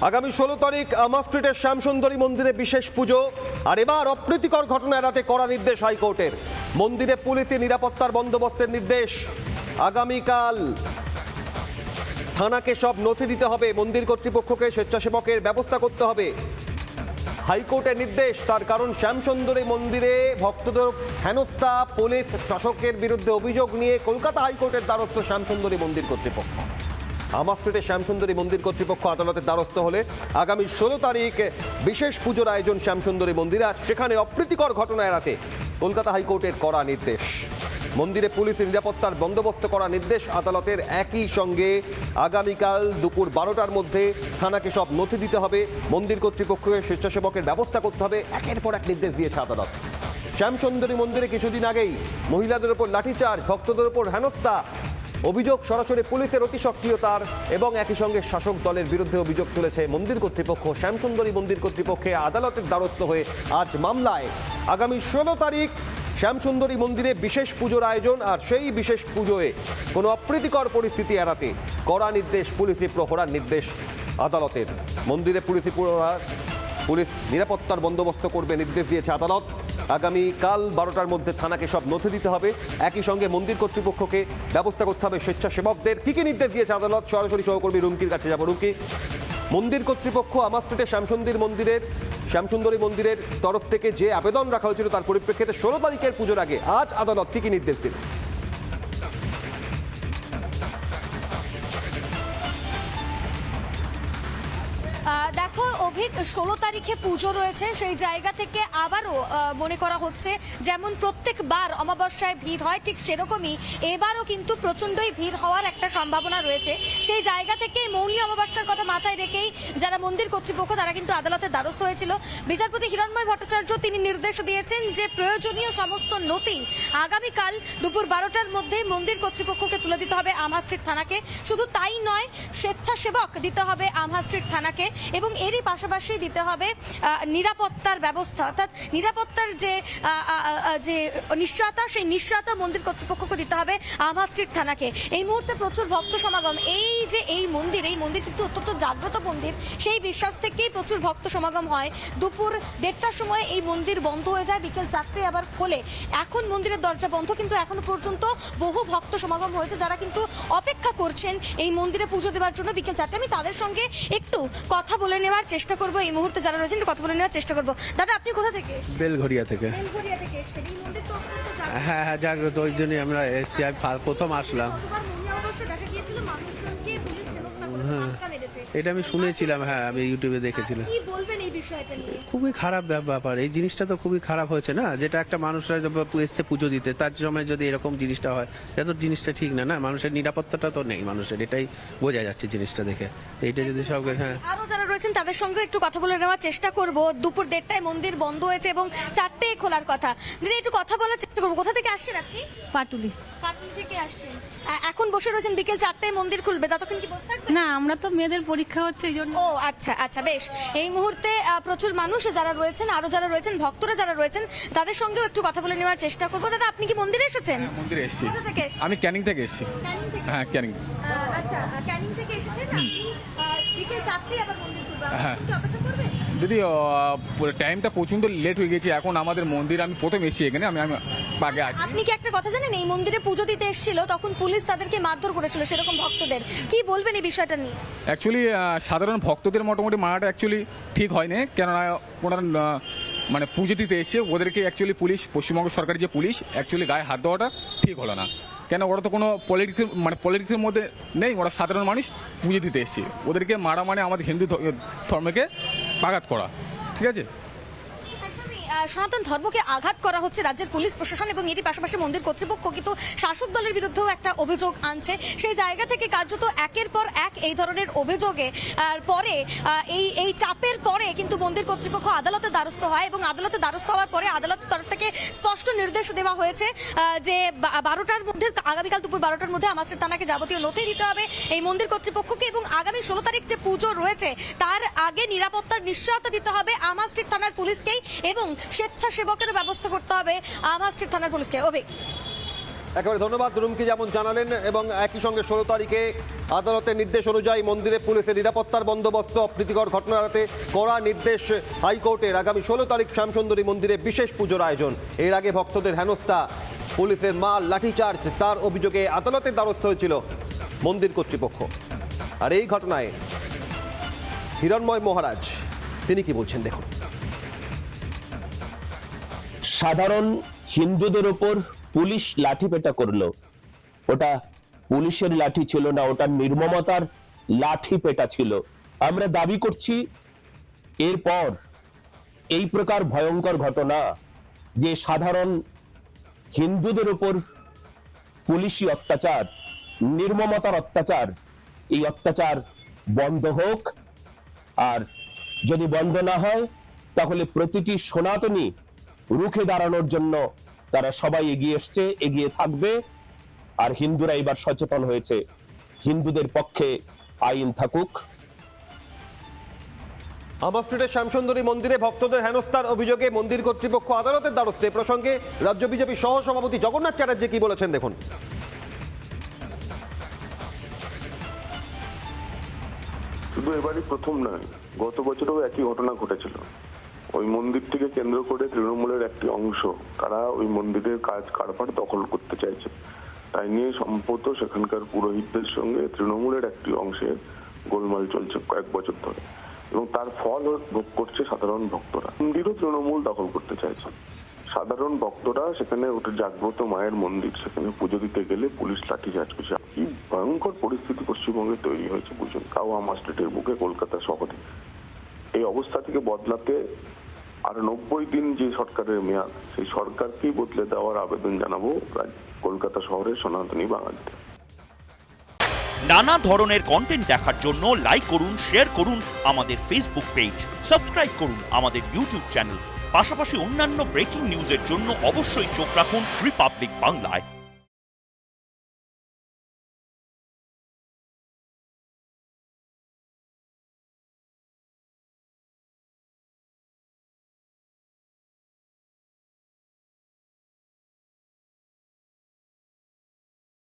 আগামী 16 তারিখ আমা স্ট্রিটের শ্যামসুন্দরী মন্দিরে বিশেষ পুজো। আর এবার অপ্রীতিকর ঘটনা এড়াতে কড়া নির্দেশ হাইকোর্টের। মন্দিরে পুলিশি নিরাপত্তার বন্দোবস্তের নির্দেশ। আগামীকাল থানাকে সব নথি দিতে হবে, মন্দির কর্তৃপক্ষকে স্বেচ্ছাসেবকের ব্যবস্থা করতে হবে। হাইকোর্টের নির্দেশ, তার কারণ শ্যামসুন্দরী মন্দিরে ভক্তদের হেনস্থা, পুলিশ শাসকের বিরুদ্ধে অভিযোগ নিয়ে কলকাতা হাইকোর্টের দ্বারস্থ শ্যামসুন্দরী মন্দির কর্তৃপক্ষ। আমা স্ট্রিটে শ্যামসুন্দরী মন্দির কর্তৃপক্ষ আদালতের দ্বারস্থ হলে আগামী 16 তারিখ বিশেষ পুজোর আয়োজন শ্যামসুন্দরী মন্দিরে। আর সেখানে অপ্রীতিকর ঘটনা এড়াতে কলকাতা হাইকোর্টের কড়া নির্দেশ। মন্দিরে পুলিশের নিরাপত্তার বন্দোবস্ত করা নির্দেশ আদালতের। একই সঙ্গে আগামীকাল দুপুর 12টার মধ্যে থানাকে সব নথি দিতে হবে, মন্দির কর্তৃপক্ষকে স্বেচ্ছাসেবকের ব্যবস্থা করতে হবে। একের পর এক নির্দেশ দিয়েছে আদালত। শ্যামসুন্দরী মন্দিরে কিছুদিন আগেই মহিলাদের উপর লাঠিচার্জ, ভক্তদের উপর হেনস্থা, অভিযোগ সরাসরি পুলিশের অতি সক্রিয়তার এবং একই সঙ্গে শাসক দলের বিরুদ্ধে অভিযোগ তুলেছে মন্দির কর্তৃপক্ষ। শ্যামসুন্দরী মন্দির কর্তৃপক্ষে আদালতের দ্বারস্থ হয়ে আজ মামলায় আগামী 16 তারিখ শ্যামসুন্দরী মন্দিরে বিশেষ পুজোর আয়োজন। আর সেই বিশেষ পুজোয় কোনো অপ্রীতিকর পরিস্থিতি এড়াতে কড়া নির্দেশ, পুলিশি প্রহরার নির্দেশ আদালতের। মন্দিরে পুলিশ নিরাপত্তার বন্দোবস্ত করবে নির্দেশ দিয়েছে আদালত। আগামীকাল 12টার মধ্যে থানাকে সব নথি দিতে হবে, একই সঙ্গে মন্দির কর্তৃপক্ষকে ব্যবস্থা করতে হবে স্বেচ্ছাসেবকদের। কি কি নির্দেশ দিয়েছে আদালত, সরাসরি সহকর্মী রুমকির কাছে যাব। রুমকি, মন্দির কর্তৃপক্ষ আমা স্ট্রিটে শ্যামসুন্দরী মন্দিরের তরফ থেকে যে আবেদন রাখা হয়েছিল তার পরিপ্রেক্ষিতে 16 তারিখের পুজোর আগে আজ আদালত কি কি নির্দেশ দিল? দেখো অভিক, 16 তারিখে পুজো রয়েছে, সেই জায়গা থেকে আবারও মনে করা হচ্ছে যেমন প্রত্যেকবার অমাবস্যায় ভিড় হয় ঠিক সেরকমই এবারও কিন্তু প্রচণ্ডই ভিড় হওয়ার একটা সম্ভাবনা রয়েছে। সেই জায়গা থেকে মৌনী অমাবস্যার কথা মাথায় রেখেই যারা মন্দির কর্তৃপক্ষ তারা কিন্তু আদালতের দ্বারস্থ হয়েছিল। বিচারপতি হিরণময় ভট্টাচার্য তিনি নির্দেশ দিয়েছেন যে প্রয়োজনীয় সমস্ত নথি আগামীকাল দুপুর 12টার মধ্যে মন্দির কর্তৃপক্ষকে তুলে দিতে হবে আমা স্ট্রিট থানাকে। শুধু তাই নয়, স্বেচ্ছাসেবক দিতে হবে আমা স্ট্রিট থানাকে এবং এরই পাশাপাশি দিতে হবে নিরাপত্তার ব্যবস্থা, অর্থাৎ নিরাপত্তার যে নিশ্চয়তা, সেই নিশ্চয়তা মন্দির কর্তৃপক্ষকে দিতে হবে আমা স্ট্রিট থানাকে। এই মুহূর্তে প্রচুর ভক্ত সমাগম। এই মন্দির কিন্তু অত্যন্ত জাগ্রত মন্দির, সেই বিশ্বাস থেকেই প্রচুর ভক্ত সমাগম হয়। দুপুর 1:30টার সময় এই মন্দির বন্ধ হয়ে যায়, বিকেল 4টায় আবার খোলে। এখন মন্দিরের দরজা বন্ধ, কিন্তু এখনো পর্যন্ত বহু ভক্ত সমাগম হয়েছে যারা কিন্তু অপেক্ষা করছেন এই মন্দিরে পুজো দেওয়ার জন্য বিকেল 4টায়। আমি তাদের সঙ্গে একটু কথা বলে নেওয়ার চেষ্টা করবো, এই মুহূর্তে যারা রয়েছেন কথা বলে নেওয়ার চেষ্টা করবো। দাদা, আপনি কোথা থেকে? বেলঘরিয়া থেকে। বেলঘরিয়া থেকে এসেছেন। এই মন্দির তো অত্যন্ত জাগ্রত। হ্যাঁ হ্যাঁ, জাগ্রত, ওই জন্যই আমরা এসেছি। আমি প্রথম আসলাম। গতবার মৌনী অমাবস্যা দেখা গিয়েছিল মানুষজনকে পুলিশ হেনস্থা করেছে, ধাক্কা মেরেছে। এটা আমি শুনেছিলাম, হ্যাঁ আমি ইউটিউবে দেখেছিলাম। কি বলবেন এই বিষয়টা নিয়ে? খুবই খারাপ ব্যাপার, এই জিনিসটা তো খুবই খারাপ হয়েছে না, যেটা একটা মানুষরা এসছে পুজো দিতে, তার সময় যদি এরকম জিনিসটা হয় এটা তো জিনিসটা ঠিক না। মানুষের নিরাপত্তাটা তো নেই মানুষের, এটাই বোঝা যাচ্ছে জিনিসটা দেখে। এইটা যদি সব, হ্যাঁ আরো যারা রয়েছেন তাদের সঙ্গে একটু কথা বলে নেওয়ার চেষ্টা করব। দুপুর 1:30টায় মন্দির বন্ধ হয়েছে এবং 4টায় খোলার কথা। দিদি, একটু কথা বলার চেষ্টা করবো। কোথা থেকে আসছেন আপনি? পাটুলি। পাটুলি থেকে আসছেন। এখন বসে রয়েছেন, বিকেল 4টায় মন্দির খুলবে, ততক্ষণ কি বসে থাকবেন? না, আমরা তো মেয়েদের পরীক্ষা হচ্ছে এই জন্য। ও আচ্ছা আচ্ছা, বেশ। এই মুহূর্তে প্রচুর মানুষ যারা রয়েছেন, আরো যারা রয়েছেন, ভক্তরা যারা রয়েছেন তাদের সঙ্গেও একটু কথা বলে নেওয়ার চেষ্টা করবো। দাদা, আপনি কি মন্দিরে এসেছেন? মন্দিরে এসেছি। কোথা থেকে এসেছেন? আমি ক্যানিং থেকে এসেছি। ক্যানিং থেকে? হ্যাঁ, ক্যানিং। আচ্ছা, ক্যানিং থেকে এসেছেন আপনি। বিকেল 4টায় আবার মন্দির খুলবে, হ্যাঁ। আপনি কি অপেক্ষা করবেন? দিদি, টাইমটা প্রচণ্ড লেট হয়ে গেছে। এখন আমাদের মন্দির, আমি প্রথম এসেছি এখানে, আমি আগে আছি। আপনি কি একটা কথা জানেন, এই মন্দিরে পুজো দিতে এসেছিল তখন পুলিশ তাদেরকে মারধর করেছিল সেরকম ভক্তদের, কি বলবেন এই বিষয়টা নিয়ে? অ্যাকচুয়ালি সাধারণ ভক্তদের মোটামুটি মারাটা অ্যাকচুয়ালি ঠিক হয় না, কেননা ওনারা মানে পুজো দিতে এসে ওদেরকে অ্যাকচুয়ালি পুলিশ, পশ্চিমবঙ্গ সরকারের যে পুলিশ, অ্যাকচুয়ালি গায়ে হাত দেওয়াটা ঠিক হলো না। কেন, ওরা তো কোনো পলিটিক্সের মধ্যে নেই, ওরা সাধারণ মানুষ পুজো দিতে এসছে। ওদেরকে মারা মানে আমাদের হিন্দু ধর্মকে আঘাত করা, ঠিক আছে? সনাতন ধর্মকে আঘাত করা হচ্ছে রাজ্যের পুলিশ প্রশাসন এবং এরই পাশাপাশি মন্দির কর্তৃপক্ষ কিন্তু শাসক দলের বিরুদ্ধেও একটা অভিযোগ আনছে। সেই জায়গা থেকে কার্যত একের পর এক এই ধরনের অভিযোগে পরে এই চাপের পরে কিন্তু মন্দির কর্তৃপক্ষ আদালতে দ্বারস্থ হয় এবং আদালতে দ্বারস্থ হওয়ার পরে আদালতের তরফ থেকে স্পষ্ট নির্দেশ দেওয়া হয়েছে যে 12টার মধ্যে, আগামীকাল দুপুর 12টার মধ্যে আমা স্ট্রিট থানাকে যাবতীয় নথি দিতে হবে এই মন্দির কর্তৃপক্ষকে এবং আগামী 16 তারিখ যে পুজো রয়েছে তার আগে নিরাপত্তার নিশ্চয়তা দিতে হবে আমা স্ট্রিট থানার পুলিশকেই এবং স্বেচ্ছাসেবকের ব্যবস্থা করতে হবে আমা স্ট্রিট থানার পুলিশকে। অভিক, একেবারে ধন্যবাদ রুমকি যেমন জানালেন, এবং একই সঙ্গে 16 তারিখে আদালতের নির্দেশ অনুযায়ী মন্দিরে পুলিশের নিরাপত্তার বন্দোবস্ত, অপ্রীতিকর ঘটনা এড়াতে কড়া নির্দেশ হাইকোর্টের। আগামী 16 তারিখ শ্যামসুন্দরী মন্দিরে বিশেষ পুজোর আয়োজন। এর আগে ভক্তদের হেনস্থা, পুলিশের মাল, লাঠিচার্জ, তার অভিযোগে আদালতের দ্বারস্থ হয়েছিল মন্দির কর্তৃপক্ষ। আর এই ঘটনায় হিরণময় মহারাজ তিনি কি বলছেন দেখুন। সাধারণ হিন্দুদের ওপর পুলিশ লাঠিপেটা করলো, ওটা পুলিশের লাঠি ছিল না, ওটা নির্মমতার লাঠি পেটা ছিল। আমরা দাবি করছি এরপর এই প্রকার ভয়ঙ্কর ঘটনা, যে সাধারণ হিন্দুদের ওপর পুলিশি অত্যাচার, নির্মমতার অত্যাচার, এই অত্যাচার বন্ধ হোক। আর যদি বন্ধ না হয় তাহলে প্রতিটি সনাতনী রুখে দাঁড়ানোর জন্য তারা সবাই এগিয়ে এসছে, এগিয়ে থাকবে। আর হিন্দুরা এবার সচেতন হয়েছে, হিন্দুদের পক্ষে আইন থাকুক। আমা স্ট্রিটের শ্যামসুন্দরী মন্দিরে ভক্তদের হেনস্থার অভিযোগে মন্দির কর্তৃপক্ষ আদালতের দ্বারস্থ। এ প্রসঙ্গে রাজ্য বিজেপি সহ সভাপতি জগন্নাথ চ্যাটার্জি কি বলেছেন দেখুন। শুধু এবারই প্রথম নয়, গত বছরও একই ঘটনা ঘটেছিল। ওই মন্দিরটিকে কেন্দ্র করে তৃণমূলের একটি অংশ, তারা ওই মন্দিরের কাজ কারবার দখল করতে চাইছে। তাই নিয়ে সম্প্রত সেখানকার পুরোহিতদের সঙ্গে তৃণমূলের একটি অংশের গোলমাল চলছে কয়েক বছর ধরে, এবং তার ফল ভোগ করছে সাধারণ ভক্তরা। মন্দিরও তৃণমূল দখল করতে চাইছে। সাধারণ ভক্তরা সেখানে ওটা জাগ্রত মায়ের মন্দির, সেখানে পুজো দিতে গেলে পুলিশ লাঠিচার্জ করছে। কি ভয়ঙ্কর পরিস্থিতি পশ্চিমবঙ্গে তৈরি হয়েছে বুঝুন, তাও আমা স্ট্রিটের বুকে, কলকাতা শহরে। এই অবস্থা থেকে বদলাতে আর 90 দিন যে সরকারের মেয়াদ, সেই সরকারকেই বদলে দেওয়ার আবেদন জানাবো কলকাতা শহরের সনাতনী বাঙালিদের। নানা ধরনের কন্টেন্ট দেখার জন্য লাইক করুন, শেয়ার করুন আমাদের ফেসবুক পেজ, সাবস্ক্রাইব করুন আমাদের ইউটিউব চ্যানেল। পাশাপাশি অন্যান্য ব্রেকিং নিউজের জন্য অবশ্যই চোখ রাখুন রিপাবলিক বাংলায়।